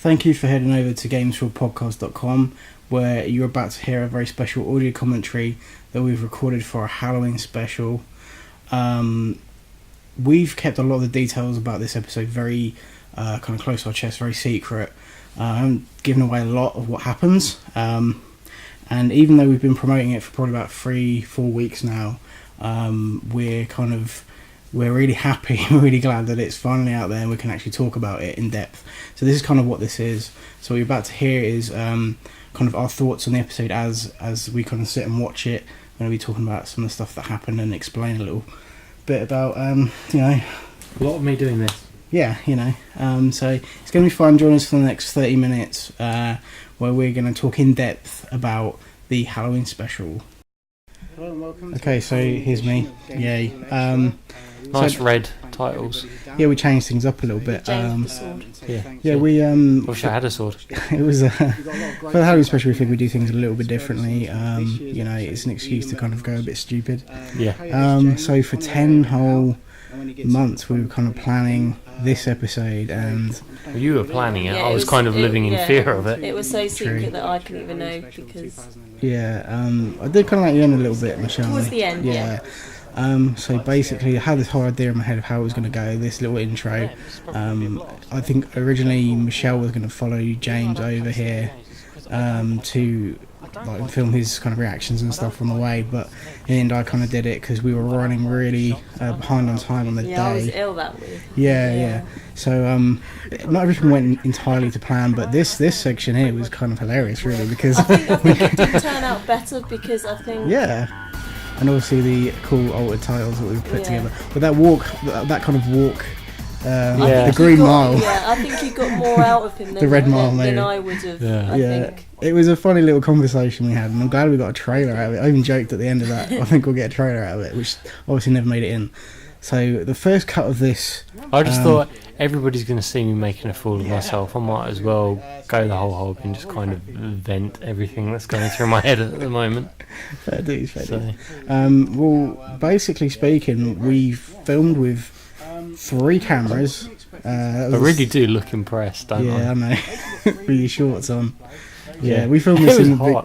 Thank you for heading over to Games4all where you're about to hear a very special audio commentary that we've recorded for a Halloween special. We've kept a lot of the details about this episode very kind of close to our chest, very secret. I haven't given away a lot of what happens. And even though we've been promoting it for probably about 3-4 weeks now, we're really happy, we're really glad that it's finally out there and we can actually talk about it in depth. So this is kind of what this is. So what you're about to hear is kind of our thoughts on the episode as we kind of sit and watch it. We're going to be talking about some of the stuff that happened and explain a little bit about, A lot of me doing this. Yeah, so it's going to be fun. Join us for the next 30 minutes where we're going to talk in depth about the Halloween special. Hello and welcome. Okay, so here's me. Yay. Nice red titles. Yeah, we changed things up a little bit. Yeah, we wish I had a sword. It was for the Halloween special. We think we do things a little bit differently. It's an excuse to kind of go a bit stupid. Yeah. So for 10 whole months, we were kind of planning this episode, and you were planning it. I was kind of living in fear of it. It was so secret that I couldn't even know because. I did kind of like you in a little bit, Michelle. Towards the end, yeah. So basically, I had this whole idea in my head of how it was going to go, this little intro. I think originally Michelle was going to follow James over here to film his kind of reactions and stuff on the way, but in the end I kind of did it because we were running really behind on time on the day. Yeah, I was ill that week. Yeah. So not everything went entirely to plan, but this section here was kind of hilarious, really, because I think it did turn out better because I think. Yeah. And obviously the cool altered titles that we've put together. But that walk, that kind of walk, the green mile. Yeah, I think you got more out of him the red mile, than I would have. I think. It was a funny little conversation we had, and I'm glad we got a trailer out of it. I even joked at the end of that, I think we'll get a trailer out of it, which obviously never made it in. So the first cut of this... I just thought, everybody's going to see me making a fool of myself. I might as well go the whole hog and just kind of vent everything that's going through my head at the moment. Fair dues. Well, basically speaking, we filmed with 3 cameras. I really do look impressed, don't I? Yeah, I know. Really shorts on. Yeah, we filmed this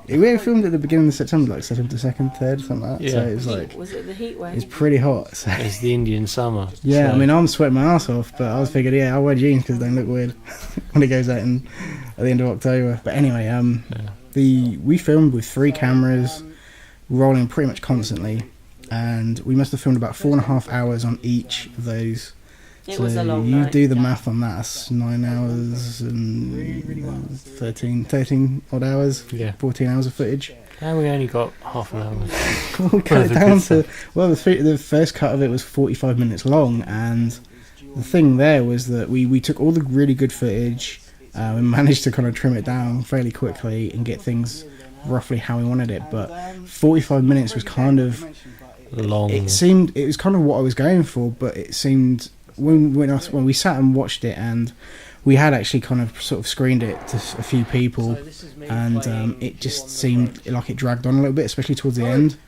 we filmed at the beginning of September, like September 2nd, 3rd, something like that. Yeah. So it was like... Was it the heat wave? It's pretty hot. So. It's the Indian summer. Yeah, so. I mean, I'm sweating my ass off, but I was figured, I'll wear jeans because they don't look weird when it goes out at the end of October. But anyway, we filmed with 3 cameras, rolling pretty much constantly, and we must have filmed about 4.5 hours on each of those. It was a long night. You do the yeah. math on that. That's 9 hours and 13 odd hours. Yeah. 14 hours of footage. And we only got half an hour. We cut it down to... Well, the first cut of it was 45 minutes long, and the thing there was that we took all the really good footage, we managed to kind of trim it down fairly quickly and get things roughly how we wanted it, but 45 minutes was kind of... long. It was kind of what I was going for, but it seemed... When we sat and watched it, and we had actually kind of sort of screened it to a few people, and it just seemed like it dragged on a little bit, especially towards the end.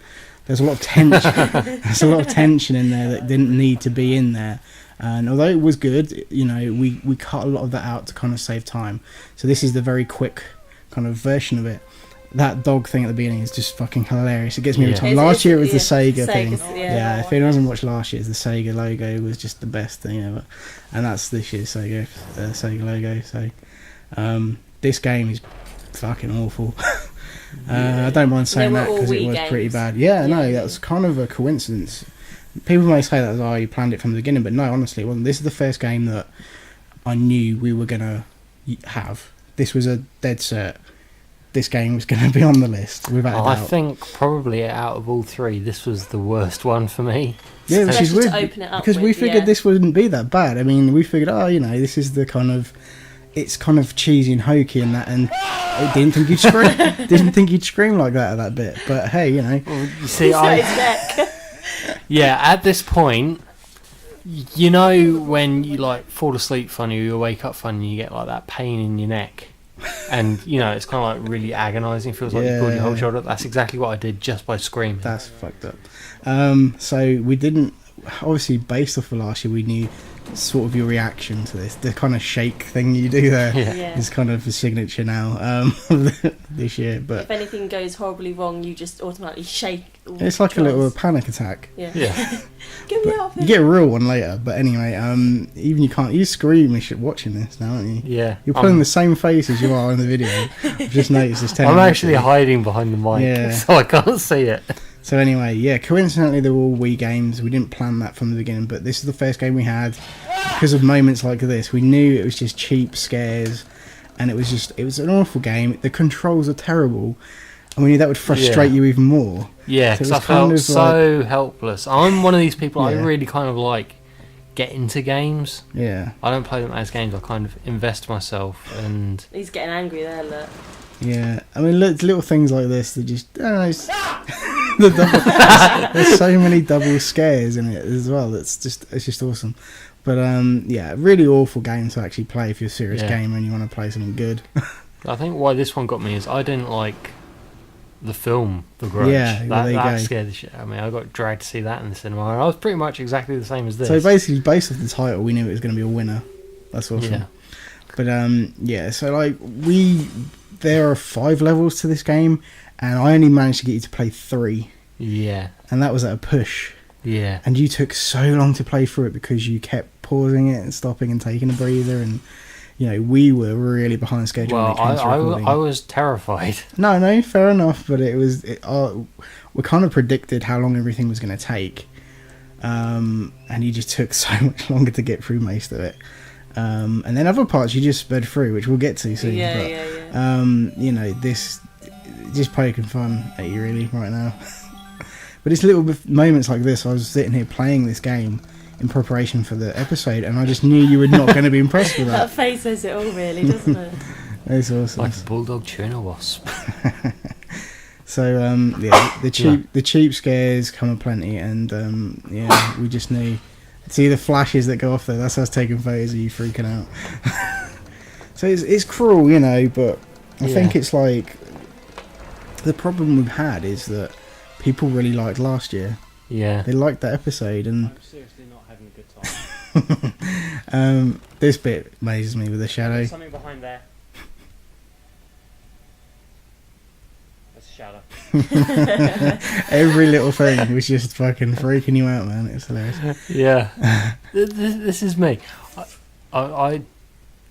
There's a lot of tension. There's a lot of tension in there that didn't need to be in there. And although it was good, we cut a lot of that out to kind of save time. So this is the very quick kind of version of it. That dog thing at the beginning is just fucking hilarious. It gets me every time. Last year it was the Sega thing. Yeah, if anyone hasn't watched last year's, the Sega logo was just the best thing ever. And that's this year's Sega logo. So this game is fucking awful. I don't mind saying that because it was pretty bad. Yeah, no, that was kind of a coincidence. People may say that you planned it from the beginning, but no, honestly, it wasn't. This is the first game that I knew we were going to have. This was a dead cert. This game was going to be on the list without a doubt. I think probably out of all 3, this was the worst one for me. Yeah, which is weird to open it up because we figured this wouldn't be that bad. I mean, we figured, this is the kind of, it's kind of cheesy and hokey and that, and I didn't think you'd scream. Didn't think you'd scream like that at that bit. But hey, Well, you see, yeah, at this point, when you fall asleep funny, or you wake up funny, you get like that pain in your neck. And it's kind of like really agonising. Feels like you pulled your whole shoulder. That's exactly what I did just by screaming. That's fucked up. So we didn't, obviously based off of last year, we knew sort of your reaction to this. The kind of shake thing you do there Yeah. is kind of a signature now this year. But if anything goes horribly wrong, you just automatically shake. it's like a little panic attack. Yeah. Yeah. Get me out of You here. get a real one later. But anyway, even you scream and shit watching this now, aren't you? Yeah. You're putting the same face as you are in the video. I've just noticed this. I'm actually hiding behind the mic, Yeah. so I can't see it. So anyway, yeah, coincidentally they were all Wii games. We didn't plan that from the beginning, but this is the first game we had. Because of moments like this, we knew it was just cheap scares, and it was an awful game. The controls are terrible, and we knew that would frustrate you even more. Yeah, So it because was I felt kind of so helpless. I'm one of these people, I Yeah. really kind of like get into games. Yeah, I don't play them as games, I kind of invest myself, and He's getting angry there, look. yeah. I mean, little things like this that just, I don't know, there's so many double scares in it as well. It's just awesome. But yeah, really awful game to actually play if you're a serious gamer and you want to play something good. I think why this one got me is I didn't like the film The Grudge. Yeah, well, there you that go. scared the shit out of me. I got dragged to see that in the cinema, and I was pretty much exactly the same as this. So basically, based off the title, we knew it was going to be a winner. That's awesome. Yeah. But yeah, so like there are 5 levels to this game, and I only managed to get you to play 3, Yeah. and that was at a push. Yeah. And you took so long to play through it because you kept pausing it and stopping and taking a breather, and you know we were really behind schedule. Well, when it came to recording. I was terrified. No, fair enough, but we kind of predicted how long everything was going to take, and you just took so much longer to get through most of it. And then other parts you just sped through, which we'll get to soon. Yeah. You know, this just poking fun at you really right now. But it's little moments like this. I was sitting here playing this game in preparation for the episode, and I just knew you were not going to be impressed with That that. face says it all, really, doesn't it? It's awesome. Like a bulldog chewing a wasp. So yeah, the cheap scares come aplenty, and yeah, we just knew. See the flashes that go off there. That's us taking photos of you freaking out. So it's cruel, you know, but I think it's like the problem we've had is that people really liked last year. Yeah. They liked that episode, and I'm seriously not having a good time. this bit amazes me with the shadow. There's something behind there. That's a shadow. Every little thing was just fucking freaking you out, man. It's hilarious. Yeah. This is me. I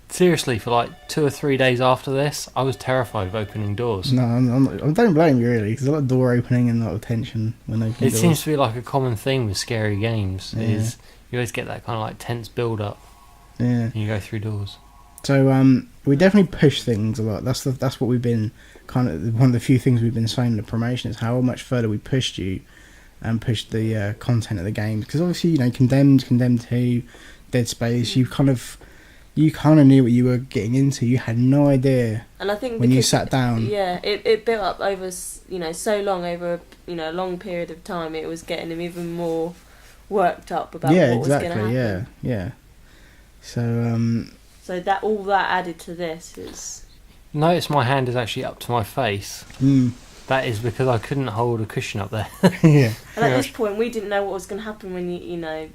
seriously, for like 2 or 3 days after this, I was terrified of opening doors. No, I don't blame you really. There's a lot of door opening and a lot of tension when opening It doors. seems to be like a common theme with scary games. Yeah. Is you always get that kind of like tense build up. Yeah. And you go through doors. So we definitely push things a lot. That's what we've been kind of one of the few things we've been saying in the promotion is how much further we pushed you and pushed the content of the game, because obviously, you know, Condemned 2, Dead Space, you kind of knew what you were getting into. You had no idea. And I think when you sat down. Yeah, it built up over so long, over a long period of time. It was getting him even more worked up about what was going to happen. Yeah. So so that all that added to this is. Notice my hand is actually up to my face. That is because I couldn't hold a cushion up there. Yeah. And at this point, we didn't know what was going to happen when you know,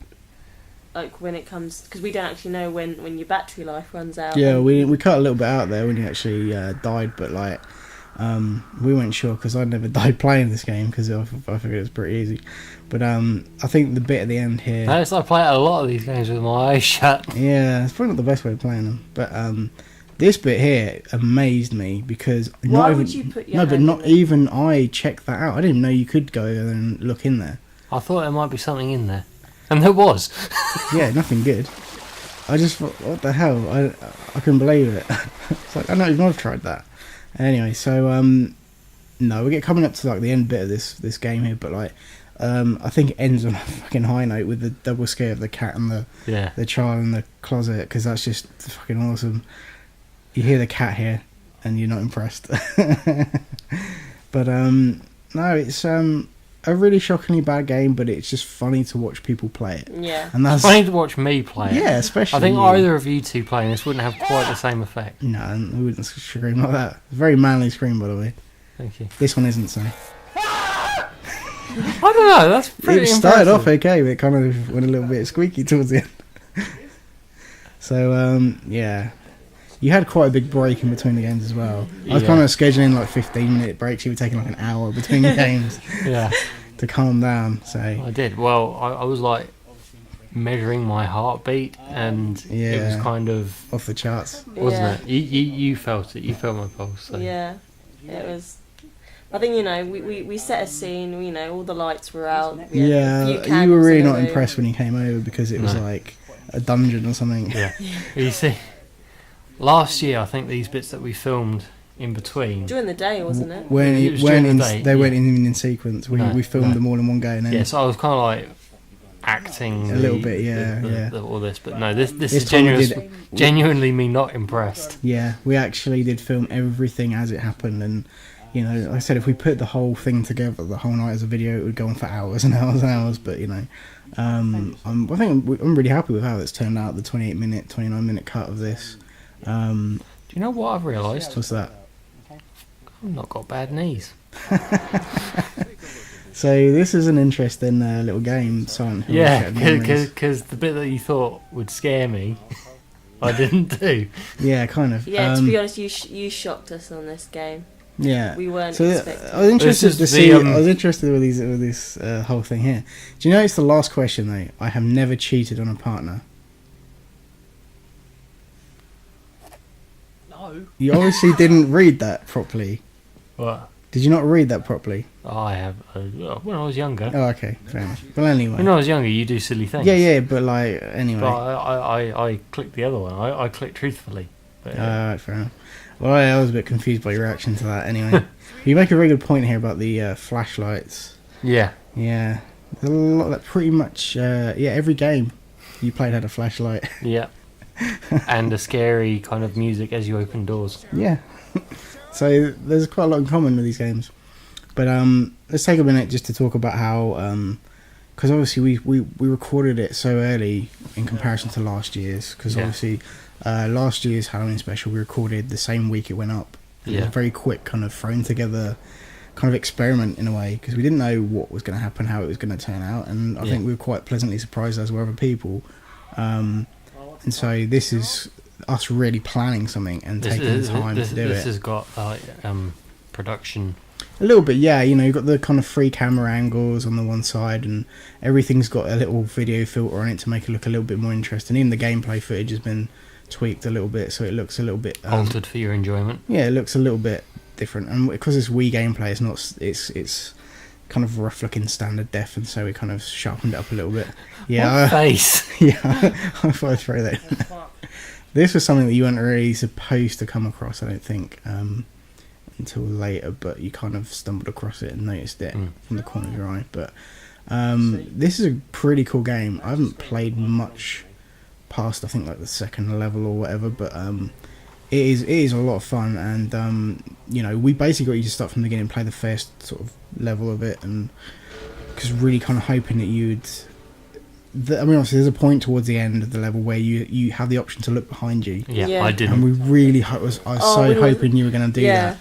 like when it comes, because we don't actually know when your battery life runs out. Yeah, we cut a little bit out there when you actually died, but like we weren't sure because I'd never died playing this game because I figured it was pretty easy. But I think the bit at the end here. Notice I play a lot of these games with my eyes shut. Yeah, it's probably not the best way of playing them, but this bit here amazed me because would you put your no, but hand not in it? even I checked that out. I didn't know you could go and look in there. I thought there might be something in there. And there was. Yeah, nothing good. I just thought, what the hell? I couldn't believe it. It's like, I don't even I've tried that. Anyway, so no, we get coming up to like the end bit of this game here, but like I think it ends on a fucking high note with the double scare of the cat and the child in the closet, because that's just fucking awesome. You hear the cat here, and you're not impressed. But no, it's a really shockingly bad game, but it's just funny to watch people play it. Yeah. And that's Funny to watch me play it. Yeah, especially. I think you. either of you two playing this wouldn't have quite the same effect. No, we wouldn't scream like that. Very manly scream, by the way. Thank you. This one isn't so. I don't know, that's pretty It started impressive. off okay, but it kind of went a little bit squeaky towards the end. So yeah, you had quite a big break in between the games as well. I was kind of scheduling like 15-minute breaks. You were taking like an hour between the games. Yeah. To calm down. So I did. Well, I was like measuring my heartbeat, and it was kind of off the charts, wasn't it? You felt it. You felt my pulse. So. Yeah, it was. I think we set a scene. All the lights were out. Yeah, you were really not impressed when you came over because it was like a dungeon or something. Yeah. You see, last year I think these bits that we filmed in between during the day, wasn't it? They weren't in sequence. We filmed them all in one go. And then so I was kind of like acting a little bit, all this, but no, this is genuinely me not impressed. Yeah, we actually did film everything as it happened, and like I said, if we put the whole thing together, the whole night as a video, it would go on for hours and hours and hours. But I'm really happy with how it's turned out. The 28-minute, 29-minute cut of this. Do you know what I've realised? What's that? I've not got bad knees. So this is an interesting little game, Silent Hill. Yeah, because the bit that you thought would scare me, I didn't do. Yeah, kind of. Yeah, to be honest, you shocked us on this game. Yeah, we weren't expecting. I was interested to see. I was interested with this whole thing here. Do you notice the last question though? I have never cheated on a partner. No. You obviously didn't read that properly. What? Did you not read that properly? I have. When I was younger. Oh, okay, fair enough. Well, anyway. When I was younger, you do silly things. Yeah, but anyway. But I clicked the other one. I clicked truthfully. But, Alright, fair enough. Well, I was a bit confused by your reaction to that. Anyway, you make a very good point here about the flashlights. Yeah. Yeah. There's a lot that pretty much. Every game you played had a flashlight. Yeah. And a scary kind of music as you open doors. Yeah. So there's quite a lot in common with these games. But let's take a minute just to talk about how, because obviously we recorded it so early in comparison to last year's, because obviously last year's Halloween special we recorded the same week it went up. It was a very quick kind of thrown together kind of experiment in a way, because we didn't know what was going to happen, how it was going to turn out, and I think we were quite pleasantly surprised as were other people. And so this is us really planning something and taking the time to do it. This has got production. A little bit, yeah. You've got the kind of 3 camera angles on the one side, and everything's got a little video filter on it to make it look a little bit more interesting. Even the gameplay footage has been tweaked a little bit, so it looks a little bit altered for your enjoyment. Yeah, it looks a little bit different, and because it's Wii gameplay, it's not. It's kind of rough looking standard def, and so we kind of sharpened it up a little bit. Yeah, face. Yeah, I thought I'd throw that. This was something that you weren't really supposed to come across, I don't think, until later, but you kind of stumbled across it and noticed it from the corner of your eye. But this is a pretty cool game. I haven't played much past, I think, like the second level or whatever, but it is a lot of fun, and we basically got you to start from the beginning and play the first sort of level of it, and because really kind of hoping that you'd... obviously there's a point towards the end of the level where you have the option to look behind you. Yeah. I didn't. And we really I was hoping you were going to do that.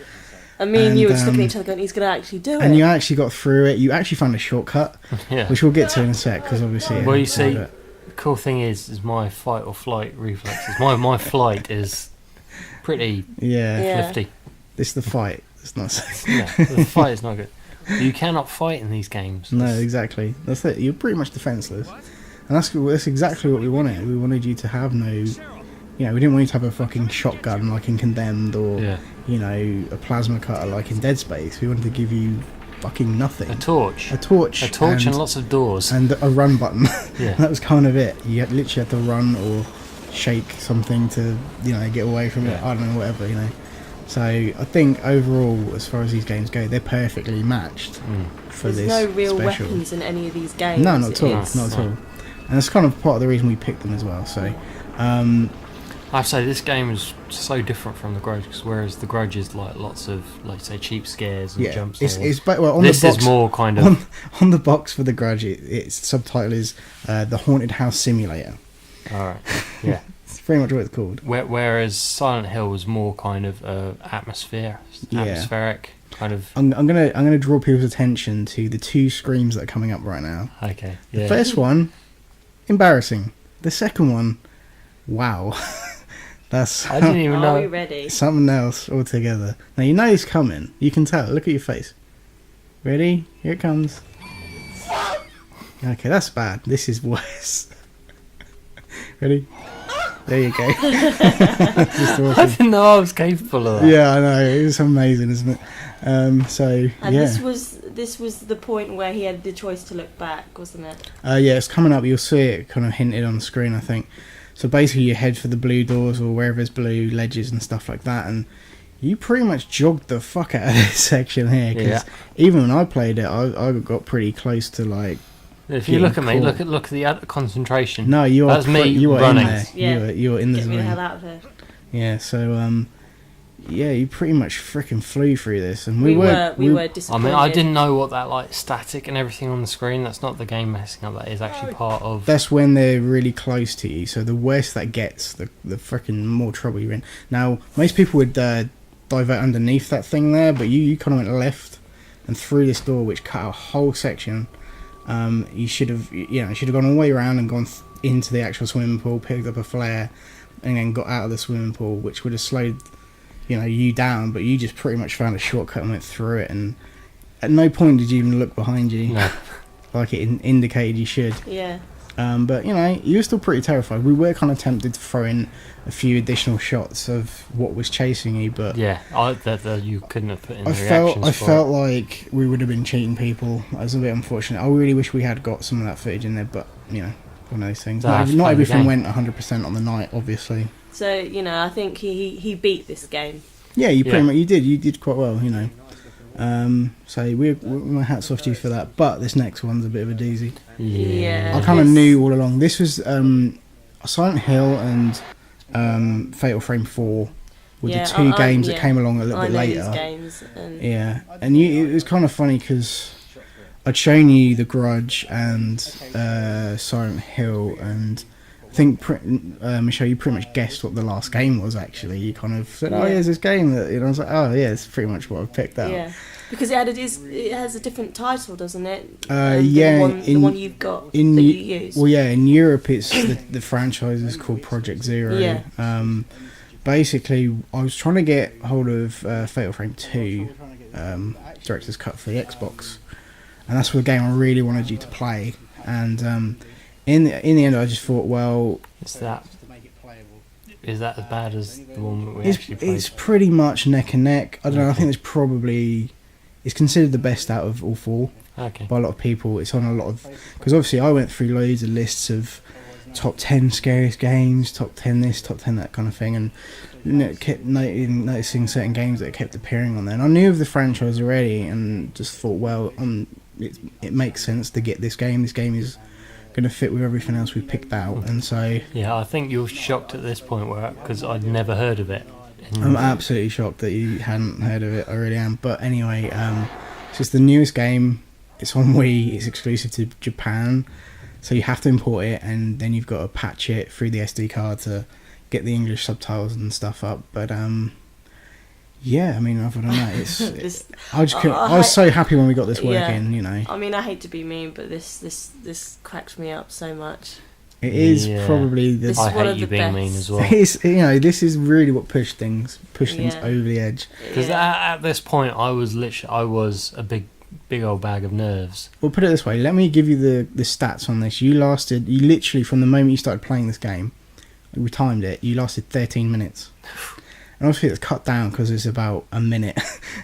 And me and you were just looking at each other going, he's going to actually do it. And you actually got through it. You actually found a shortcut, yeah. which we'll get to in a sec, because obviously... Well, you see, the cool thing is my fight or flight reflexes. My flight is pretty flifty. This is the fight. It's not safe. Yeah, the fight is not good. You cannot fight in these games. No, exactly. That's it. You're pretty much defenceless. And that's exactly what we wanted. We wanted you to have no... we didn't want you to have a fucking shotgun like in Condemned, or, a plasma cutter like in Dead Space. We wanted to give you fucking nothing. A torch. A torch and lots of doors. And a run button. Yeah. That was kind of it. You literally had to run or shake something to, get away from it. I don't know, whatever, So I think overall, as far as these games go, they're perfectly matched for this There's no real special. weapons in any of these games. No, not at all. Not at all. And that's kind of part of the reason we picked them as well. So, I have to say, this game is so different from The Grudge, whereas The Grudge is like lots of, like, say, cheap scares and jumps. This is more kind of... On the box for The Grudge, its subtitle is The Haunted House Simulator. Alright, yeah. It's pretty much what it's called. Whereas Silent Hill was more kind of atmospheric kind of... I'm gonna draw people's attention to the 2 screams that are coming up right now. Okay, The first one, embarrassing. The second one, Wow. That's I didn't even know. Are we ready? something else altogether. Now you know it's coming. You can tell. Look at your face. Ready? Here it comes. Okay, that's bad. This is worse. Ready? There you go. Just I awesome. didn't know I was capable of that. Yeah, I know. It was amazing, isn't it? So And yeah. this was the point where he had the choice to look back, wasn't it? Yeah, it's coming up. You'll see it kind of hinted on the screen, I think. So basically, you head for the blue doors or wherever there's blue ledges and stuff like that, and you pretty much jogged the fuck out of this section here. Because even when I played it, I got pretty close to like. If you look at me, look at the concentration. No, you are. That's me You are running. in there. Yeah. You are in the Get me the zone. hell out of here. Yeah. So yeah, you pretty much freaking flew through this, and We were were I disappointed. mean, I didn't know what that like static and everything on the screen. That's not the game messing up. That is actually part of. That's when they're really close to you. So the worse that gets, the freaking more trouble you're in. Now, most people would divert underneath that thing there, but you kind of went left and through this door, which cut a whole section. You should have gone all the way around and gone into the actual swimming pool, picked up a flare, and then got out of the swimming pool, which would have slowed you down. But you just pretty much found a shortcut and went through it, and at no point did you even look behind you. No. Like it indicated you should. Yeah. But you were still pretty terrified. We were kind of tempted to throw in a few additional shots of what was chasing you, but Yeah, you couldn't have put in the I reactions. felt like we would have been cheating people. That was a bit unfortunate. I really wish we had got some of that footage in there, but one of those things. That's Not part of the everything game. went 100% on the night, obviously. So I think he beat this game. Yeah, you pretty Yeah. much you did quite well, So my hats off to you for that. But this next one's a bit of a doozy. Yeah. I kind of Yes. knew all along. This was Silent Hill and Fatal Frame 4 were Yeah, the two games that yeah. came along a little I bit know later. these games. And And it was kind of funny because I'd shown you The Grudge and Silent Hill, and I think Michelle, you pretty much guessed what the last game was. Actually, you kind of said, "Oh, Yeah. here's this game," that I was like, "Oh, yeah, it's pretty much what I've picked out." Yeah. Because it has a different title, doesn't it? Yeah, The one you've got in that Eu- you use. Well, yeah, in Europe, it's the franchise is called Project Zero. Yeah. Basically, I was trying to get hold of Fatal Frame 2 director's cut for the Xbox, and that's the game I really wanted you to play. And in the end, I just thought, well, Is that as bad as the one that we actually played? it's pretty much neck and neck. I don't know. I think it's considered the best out of all four Okay. by a lot of people. It's on a lot of, because obviously I went through loads of lists of top 10 scariest games, top 10 this, top 10 that kind of thing, and kept noticing certain games that kept appearing on there. And I knew of the franchise already, and just thought, well, it makes sense to get this game. This game is going to fit with everything else we picked out, and so Yeah, I think you're shocked at this point, because I'd never heard of it. I'm absolutely shocked that you hadn't heard of it. I really am. But anyway, it's just the newest game. It's on Wii. It's exclusive to Japan, so you have to import it, and then you've got to patch it through the SD card to get the English subtitles and stuff up. But yeah, I mean, other than that, I was so happy when we got this working. I mean, I hate to be mean, but this cracks me up so much. It is Yeah. probably the. This I is one hate of you the being best. mean as well. It's, this is really what pushed things Yeah. over the edge. Because Yeah. at this point, I was a big old bag of nerves. Well, put it this way. Let me give you the stats on this. You literally, from the moment you started playing this game, we timed it, you lasted 13 minutes. And obviously it's cut down because it's about a minute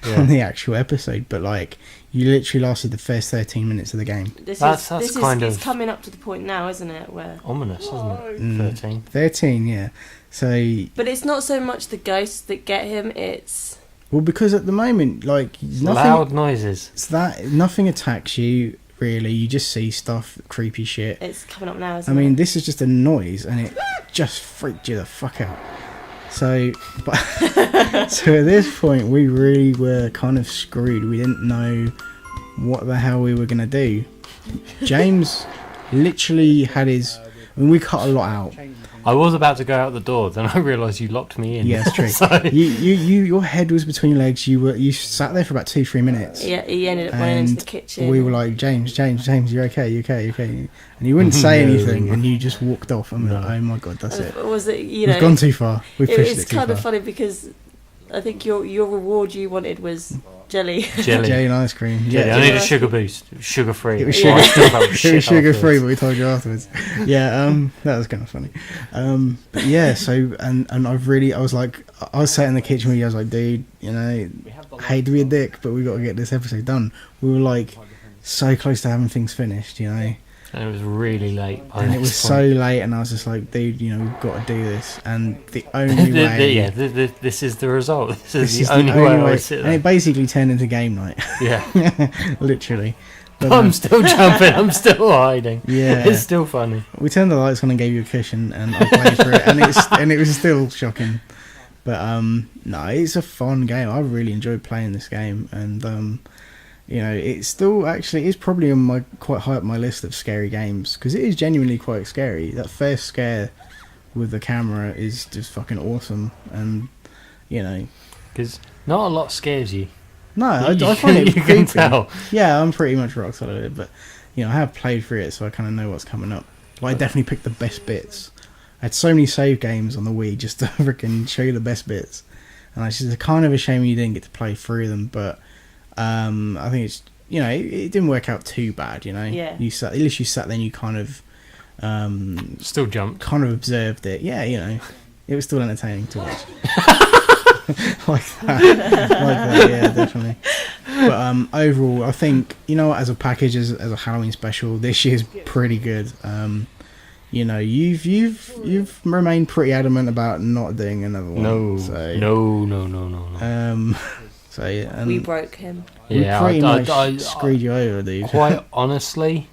Yeah. on the actual episode, but like, you literally lasted the first 13 minutes of the game. This That's is kind it's of- coming up to the point now, isn't it? Where Ominous, isn't it? Mm. 13. 13, yeah. So, but it's not so much the ghosts that get him. It's well, because at the moment, like, Loud noises. nothing attacks you, really. You just see stuff, creepy shit. it's coming up now. I Isn't mean, it? this is just a noise, and it just freaked you the fuck out. So, so at this point, we really were kind of screwed. We didn't know what the hell we were going to do. James literally had we cut a lot out. I was about to go out the door, then I realised you locked me in. Yeah, it's true. So... your head was between your legs. You sat there for about 2-3 minutes. Yeah, he ended up running into the kitchen. We were like, James, you're okay, you okay? And you wouldn't say anything, and you just walked off. And we're like, oh my god, that's it. Was it? We've gone too far. We've pushed it too far. It's kind of funny because I think your reward you wanted was jelly and ice cream. Yeah, I need a sugar boost. Sugar free. It was sugar. It was sugar free, but we told you afterwards. Yeah, that was kind of funny. But yeah, so and I was sat in the kitchen with you. I was like, dude, I hate to be a dick, but we got to get this episode done. We were like so close to having things finished, And it was really late. And it was so late, and I was just like, dude, we've got to do this. And the only way... this is the result. This is the only way I sit there. And it basically turned into game night. Yeah. Literally. But, I'm still jumping, I'm still hiding. Yeah. It's still funny. We turned the lights on and gave you a cushion, and I played through it, and it was still shocking. But, no, it's a fun game. I really enjoyed playing this game, and... it's still actually is probably on quite high up my list of scary games because it is genuinely quite scary. That first scare with the camera is just fucking awesome, and because not a lot scares you. No, I find it you creepy. can tell. Yeah, I'm pretty much rock solid at it, but I have played through it, so I kind of know what's coming up. But I definitely picked the best bits. I had so many save games on the Wii just to freaking show you the best bits, and it's just kind of a shame you didn't get to play through them, but. I think it's it didn't work out too bad. Yeah. At least you sat there and you kind of still jumped, kind of observed it. Yeah, it was still entertaining to watch. like that, yeah, definitely. But overall, I think as a package, as a Halloween special, this year's pretty good. You've remained pretty adamant about not doing another one. No. So yeah, and we broke him. Yeah, we pretty much screwed you over, dude. Quite honestly,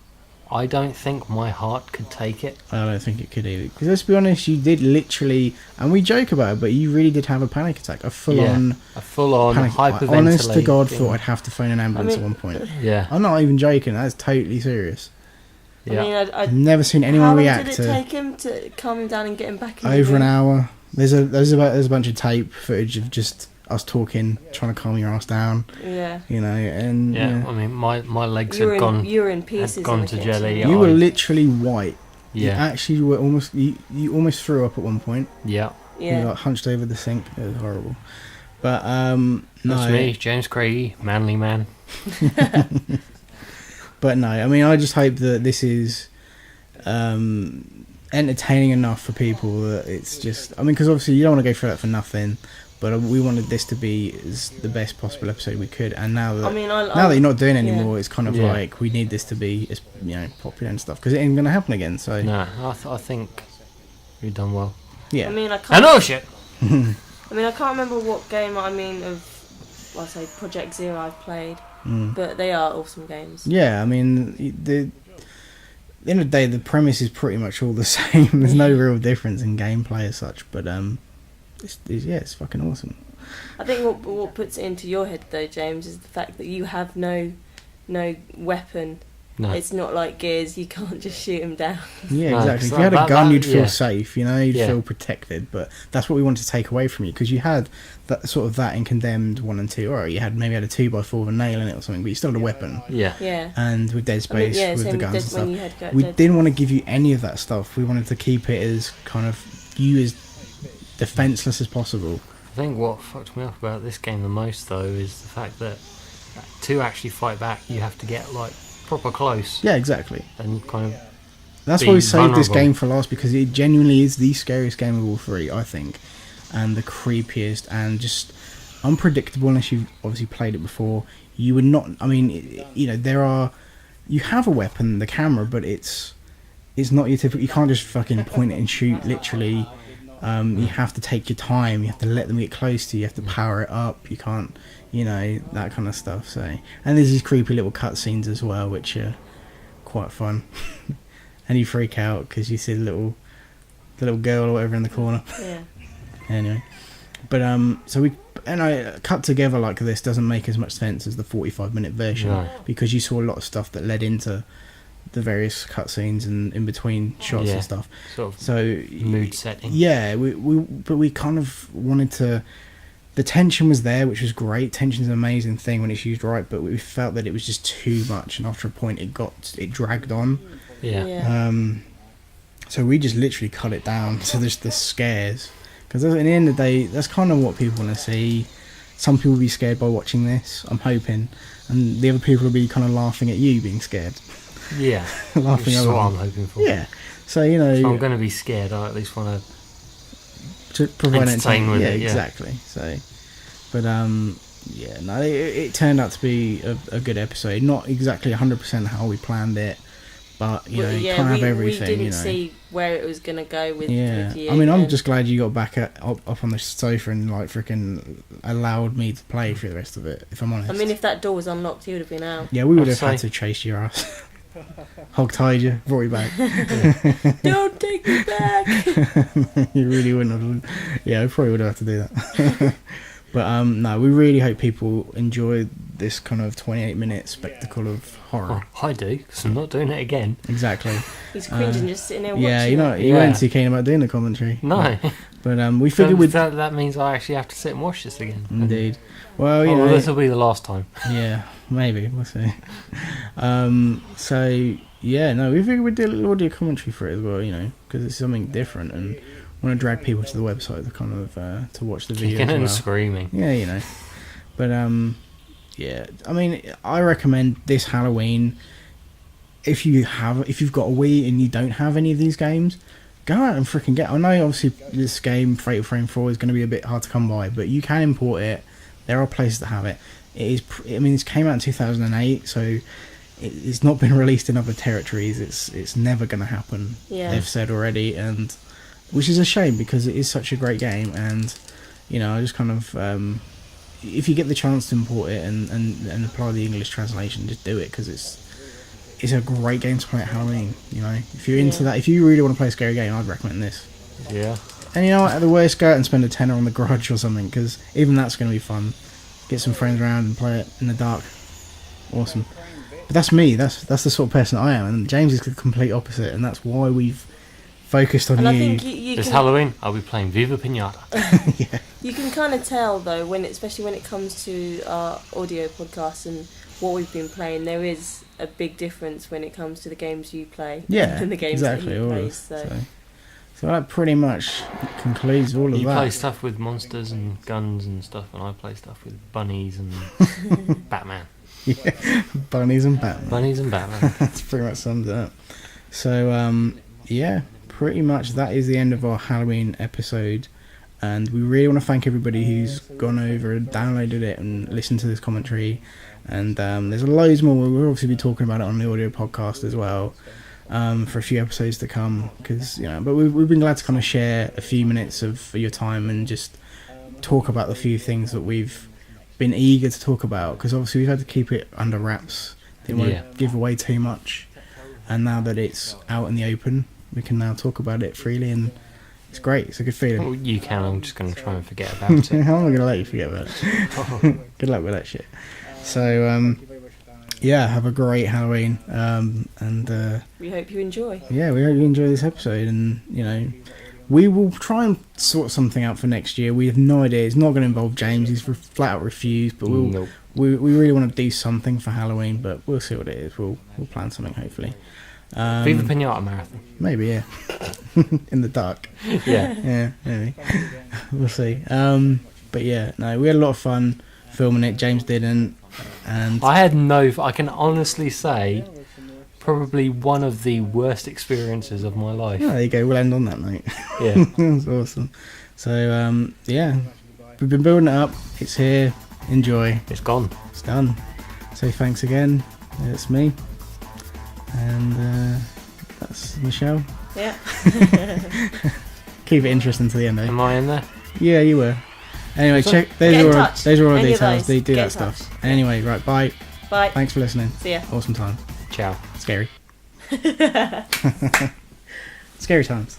I don't think my heart could take it. I don't think it could either. Because let's be honest, you did literally, and we joke about it, but you really did have a panic attack, a full-on hyperventilation. I honest to God thought I'd have to phone an ambulance at one point. Yeah, I'm not even joking. That's totally serious. Yeah, I've never seen anyone react to. How long did it take him to calm him down and get him back in? Over an hour. There's a bunch of tape footage of just us talking, trying to calm your ass down. Yeah. And I mean, my legs had gone. You were in pieces. Had gone to jelly. You were literally white. Yeah. You actually were almost. You almost threw up at one point. Yeah. Yeah. You hunched over the sink. It was horrible. But no. That's me, James Craigie, manly man. But no, I mean, I just hope that this is entertaining enough for people that it's just. I mean, because obviously you don't want to go through that for nothing. But we wanted this to be the best possible episode we could, and now that now that you're not doing anymore, it's kind of like we need this to be popular and stuff because it ain't gonna happen again. So no, I think we've done well. Yeah, I mean, I can't. I shit. I mean, I can't remember what game of Project Zero I've played, but they are awesome games. Yeah, I mean, at the end of the day, the premise is pretty much all the same. There's no real difference in gameplay as such, but it's fucking awesome. I think what puts it into your head though, James, is the fact that you have no weapon. No. It's not like Gears, you can't just shoot him down. Yeah, exactly. If you had a gun, you'd feel safe, you'd feel protected, but that's what we wanted to take away from you, because you had that in Condemned 1 and 2, or you had maybe a 2x4 with a nail in it or something, but you still had a weapon. Yeah. And with Dead Space, with the guns and stuff. We didn't want to give you any of that stuff. We wanted to keep it as kind of you as defenseless as possible. I think what fucked me up about this game the most though is the fact that to actually fight back you have to get proper close. Yeah, exactly. And kind of that's why we saved this game for last, because it genuinely is the scariest game of all three, I think, and the creepiest and just unpredictable. Unless you've obviously played it before, you would not. I mean, you have a weapon, the camera, but it's not your typical. You can't just fucking point it and shoot. Literally. You have to take your time, you have to let them get close to you, you have to power it up, you can't, that kind of stuff. So, and there's these creepy little cutscenes as well, which are quite fun. And you freak out because you see the little girl or whatever in the corner. Yeah. Anyway, but I cut together like this doesn't make as much sense as the 45-minute version, because you saw a lot of stuff that led into the various cutscenes and in between shots and stuff. Sort of so mood setting. Yeah, we kind of wanted to. The tension was there, which was great. Tension's an amazing thing when it's used right, but we felt that it was just too much, and after a point, it dragged on. Yeah. So we just literally cut it down to just the scares, because at the end of the day, that's kind of what people want to see. Some people will be scared by watching this, I'm hoping, and the other people will be kind of laughing at you being scared. Yeah. Laughing That's at what I'm hoping for. Yeah. So, you know... If I'm going to be scared, I at least want to provide entertain with it. Yeah, exactly. So, but, yeah, no, it turned out to be a good episode. Not exactly 100% how we planned it, but, you know, you can't have everything, we didn't you know. see where it was going to go with you. I mean, I'm just glad you got back up on the sofa and, like, freaking allowed me to play for the rest of it, if I'm honest. I mean, if that door was unlocked, you would have been out. Yeah, we would have had to chase your ass. Hog-tied you, brought you back. Don't take me back! You really wouldn't have. Yeah, we probably would have had to do that. But no, we really hope people enjoy this kind of 28-minute spectacle of horror. Oh, I do, because I'm not doing it again. Exactly. He's cringing just sitting there watching. Yeah, you weren't too keen about doing the commentary. No. But we figured that means I actually have to sit and watch this again. Indeed. Well, you know, this will be the last time. Yeah, maybe we'll see. So yeah, no, we figured we'd do a little audio commentary for it as well, you know, because it's something different, and want to drag people to the website to kind of to watch the video. Kicking and screaming. Yeah, you know. But yeah, I mean, I recommend this Halloween. If you've got a Wii and you don't have any of these games, go out and freaking get. I know obviously this game Fatal Frame 4 is going to be a bit hard to come by, but you can import it. There are places that have it. It is. I mean, it came out in 2008, so it's not been released in other territories. It's never going to happen. Yeah. They've said already, and which is a shame because it is such a great game. And you know, I just kind of if you get the chance to import it and apply the English translation, just do it because it's a great game to play at Halloween. You know, if you're into that, if you really want to play a scary game, I'd recommend this. Yeah. And you know what, at the worst, go out and spend a tenner on the garage or something, because even that's going to be fun. Get some friends around and play it in the dark. Awesome. But that's me. That's the sort of person I am, and James is the complete opposite, and that's why we've focused on and you. I think you this can, Halloween, I'll be playing Viva Pinata. Yeah. You can kind of tell though, especially when it comes to our audio podcasts and what we've been playing, there is a big difference when it comes to the games you play and the games that he plays. So that pretty much concludes all of that. You play stuff with monsters and guns and stuff, and I play stuff with bunnies and Batman. Yeah, bunnies and Batman. Bunnies and Batman. That's pretty much sums it up. So, yeah, pretty much that is the end of our Halloween episode. And we really want to thank everybody who's gone over and downloaded it and listened to this commentary. And there's loads more. We'll obviously be talking about it on the audio podcast as well. For a few episodes to come, because you know, but we've been glad to kind of share a few minutes of your time and just talk about the few things that we've been eager to talk about, because obviously we've had to keep it under wraps, didn't want to give away too much, and now that it's out in the open, we can now talk about it freely, and it's great. It's a good feeling. Well, you can. I'm just going to try and forget about it. How am I going to let you forget about it? Good luck with that shit. So yeah, have a great Halloween, and we hope you enjoy. Yeah, we hope you enjoy this episode, and you know, we will try and sort something out for next year. We have no idea. It's not going to involve James. He's flat out refused, but we really want to do something for Halloween, but we'll see what it is. We'll plan something hopefully. Viva Pinata marathon. Maybe, yeah. In the dark. Yeah, maybe. We'll see. But yeah, no, we had a lot of fun filming it. James didn't. And I can honestly say probably one of the worst experiences of my life. Oh, there you go, we'll end on that, mate. Yeah. That's awesome. So yeah, we've been building it up, it's here, enjoy. It's gone. It's done. So thanks again. It's me. And that's Michelle. Yeah. Keep it interesting to the end, eh? Am I in there? Yeah, you were. Anyway, check. Those are all our details. They do that stuff. Anyway, right. Bye. Bye. Thanks for listening. See ya. Awesome time. Ciao. Scary. Scary times.